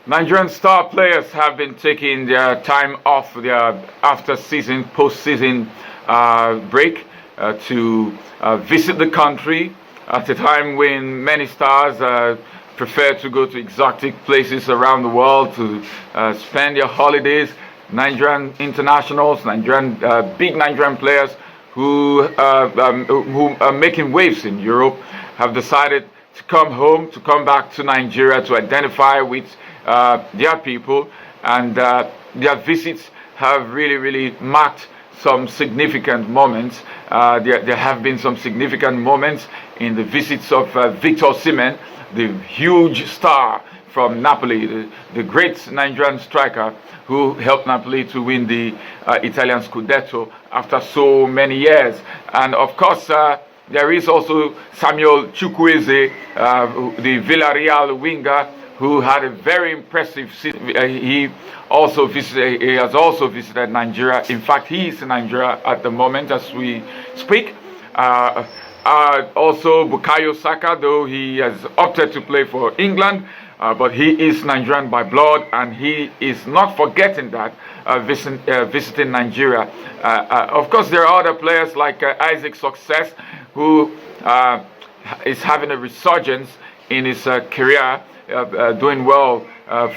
Nigerian star players have been taking their time off their after-season, post-season break to visit the country at a time when many stars prefer to go to exotic places around the world to spend their holidays. Nigerian internationals, big Nigerian players who are making waves in Europe have decided to come home, to come back to Nigeria to identify with their people, and their visits have really marked some significant moments. There have been some significant moments in the visits of Victor Osimhen, the huge star from Napoli, the great Nigerian striker who helped Napoli to win the Italian Scudetto after so many years. And of course, there is also Samuel Chukwueze, the Villarreal winger, who had a very impressive season. He has also visited Nigeria. In fact, he is in Nigeria at the moment as we speak. Also Bukayo Saka, though he has opted to play for England, but he is Nigerian by blood, and he is not forgetting that visiting Nigeria. Of course, there are other players like Isaac Success, who is having a resurgence in his career, doing well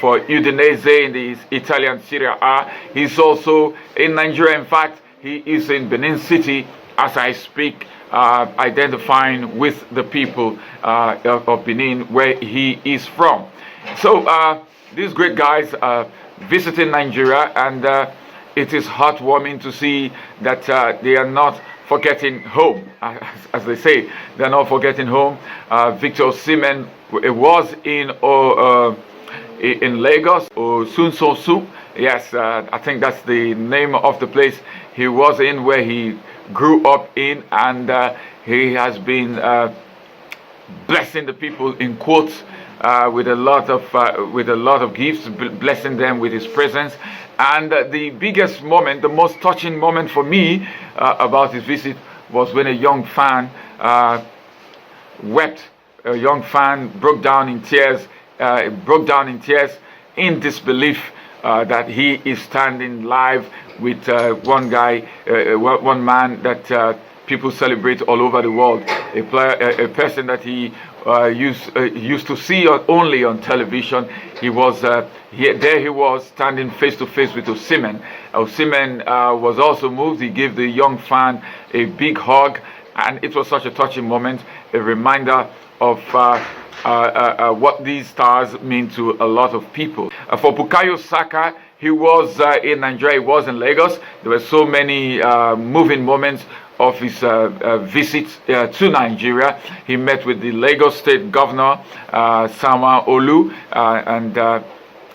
for Udinese in the Italian Serie A. He's also in Nigeria. In fact, he is in Benin City as I speak, identifying with the people of Benin, where he is from. So these great guys are visiting Nigeria, and it is heartwarming to see that they are not forgetting home, as they say. They're not forgetting home. Victor Osimhen was in Lagos, Osunsosu. Yes, I think that's the name of the place he was in, where he grew up in, and he has been blessing the people, in quotes, with a lot of gifts, blessing them with his presence. And the biggest moment, the most touching moment for me about his visit was when a young fan wept. A young fan broke down in tears, in disbelief that he is standing live with one man that people celebrate all over the world, a person that he used to see only on television. He was there he was standing face to face with Osimhen. Osimhen was also moved. He gave the young fan a big hug, and it was such a touching moment, a reminder of what these stars mean to a lot of people. For Bukayo Saka, he was in Nigeria, he was in Lagos. There were so many moving moments of his visit to Nigeria. He met with the Lagos State Governor, Sanwo-Olu, and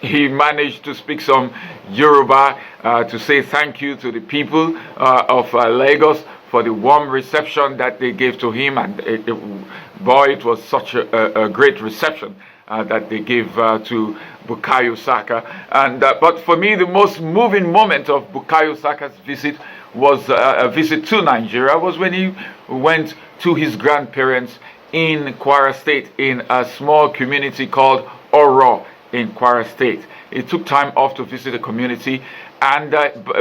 he managed to speak some Yoruba to say thank you to the people of Lagos for the warm reception that they gave to him. And it was such a great reception that they gave to Bukayo Saka. And but for me, the most moving moment of Bukayo Saka's visit was a visit to Nigeria, was when he went to his grandparents in Kwara State, in a small community called Oro in Kwara State. He took time off to visit the community, and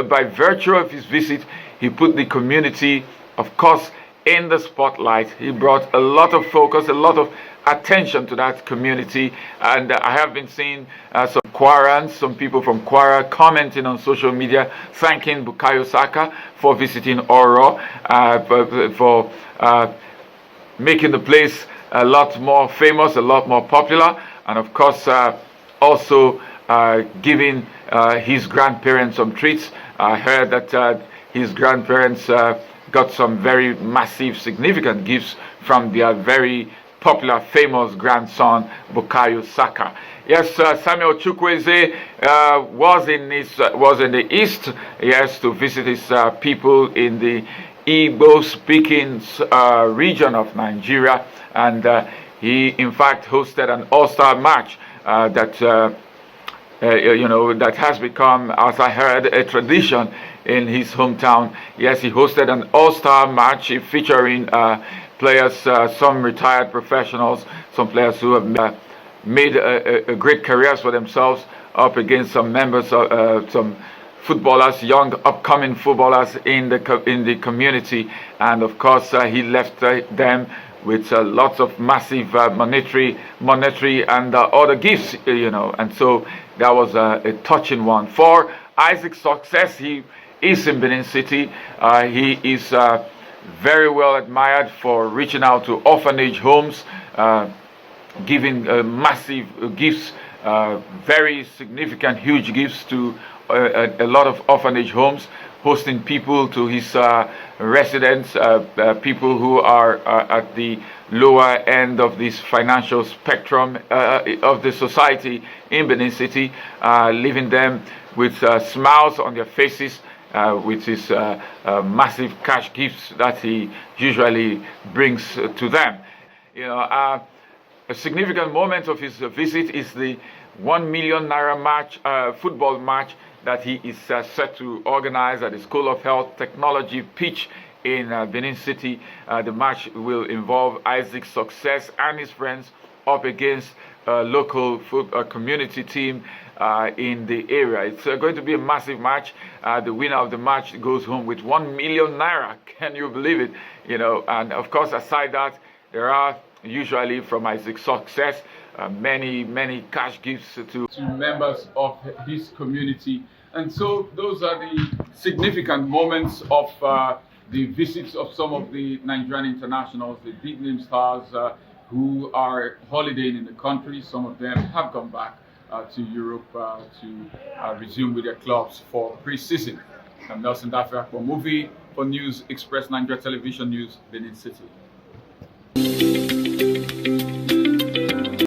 by virtue of his visit, he put the community, of course, in the spotlight. He brought a lot of focus, a lot of attention to that community, and I have been seeing some Kwarans, some people from Kwara commenting on social media, thanking Bukayo Saka for visiting Oro, for making the place a lot more famous, a lot more popular, and of course also giving his grandparents some treats. I heard that his grandparents got some very massive, significant gifts from their very popular, famous grandson, Bukayo Saka. Yes, Samuel Chukwueze was in the east, yes, to visit his people in the Igbo-speaking region of Nigeria, and he, in fact, hosted an all-star match that has become, as I heard, a tradition in his hometown. Yes, he hosted an all-star match featuring players, some retired professionals, some players who have made a great careers for themselves up against some members of some footballers, young upcoming footballers in the community, and of course he left them with lots of massive monetary and other gifts, and so that was a touching one. For Isaac's success, he is in Benin City. He is very well admired for reaching out to orphanage homes, giving massive gifts, very significant, huge gifts to a lot of orphanage homes, hosting people to his residents, people who are at the lower end of this financial spectrum of the society in Benin City, leaving them with smiles on their faces, with his massive cash gifts that he usually brings to them. A significant moment of his visit is the 1 million naira match, football match that he is set to organize at the School of Health Technology pitch in Benin City. The match will involve Isaac's success and his friends up against a local community team in the area. It's going to be a massive match. The winner of the match goes home with 1 million naira. Can you believe it? And of course, aside that, there are usually from Isaac's success many cash gifts to members of his community. And so those are the significant moments of the visits of some of the Nigerian internationals, the big name stars who are holidaying in the country. Some of them have gone back to Europe to resume with their clubs for pre-season. I'm Nelson Dafia for Movie for News Express Nigeria Television News, Benin City.